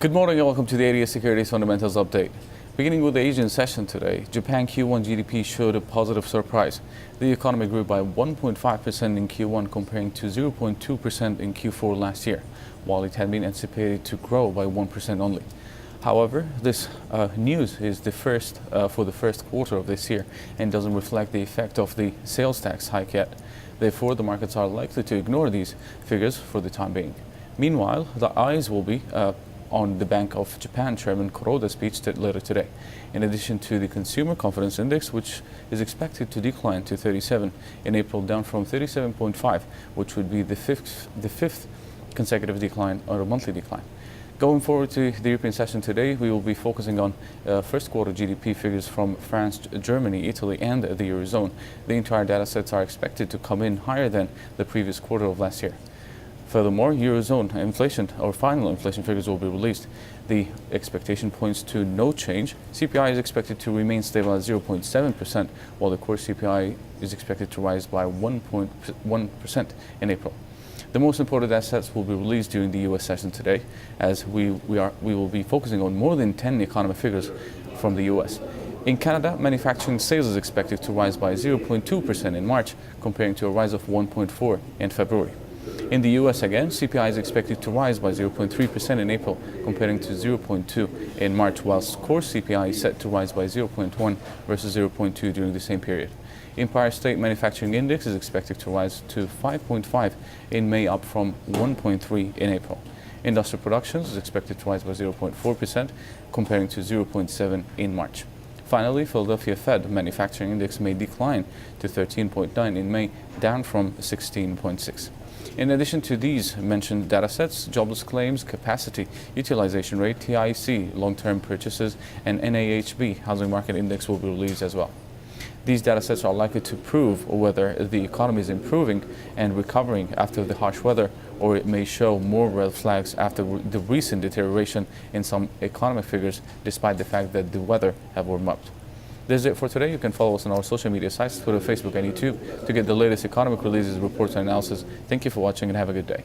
Good morning and welcome to the ADS Securities Fundamentals Update. Beginning with the Asian session today, Japan Q1 GDP showed a positive surprise. The economy grew by 1.5% in Q1 comparing to 0.2% in Q4 last year, while it had been anticipated to grow by 1% only. However, this news is the first for the first quarter of this year and doesn't reflect the effect of the sales tax hike yet. Therefore, the markets are likely to ignore these figures for the time being. Meanwhile, the eyes will be on the Bank of Japan Chairman Kuroda's speech later today, in addition to the Consumer Confidence Index, which is expected to decline to 37 in April, down from 37.5, which would be the fifth consecutive decline or a monthly decline. Going forward to the European session today, we will be focusing on first quarter GDP figures from France, Germany, Italy, and the Eurozone. The entire data sets are expected to come in higher than the previous quarter of last year. Furthermore, Eurozone inflation or final inflation figures will be released. The expectation points to no change. CPI is expected to remain stable at 0.7%, while the core CPI is expected to rise by 1.1% in April. The most important assets will be released during the US session today, as we will be focusing on more than 10 economic figures from the US. In Canada, manufacturing sales is expected to rise by 0.2% in March, comparing to a rise of 1.4% in February. In the US again, CPI is expected to rise by 0.3% in April, comparing to 0.2% in March, whilst core CPI is set to rise by 0.1% versus 0.2% during the same period. Empire State Manufacturing Index is expected to rise to 5.5 in May, up from 1.3 in April. Industrial production is expected to rise by 0.4%, comparing to 0.7 in March. Finally, Philadelphia Fed Manufacturing Index may decline to 13.9 in May, down from 16.6. In addition to these mentioned data sets, jobless claims, capacity utilization rate, TIC, long-term purchases, and NAHB, housing market index, will be released as well. These data sets are likely to prove whether the economy is improving and recovering after the harsh weather, or it may show more red flags after the recent deterioration in some economic figures, despite the fact that the weather have warmed up. This is it for today. You can follow us on our social media sites, Twitter, Facebook, and YouTube to get the latest economic releases, reports, and analysis. Thank you for watching and have a good day.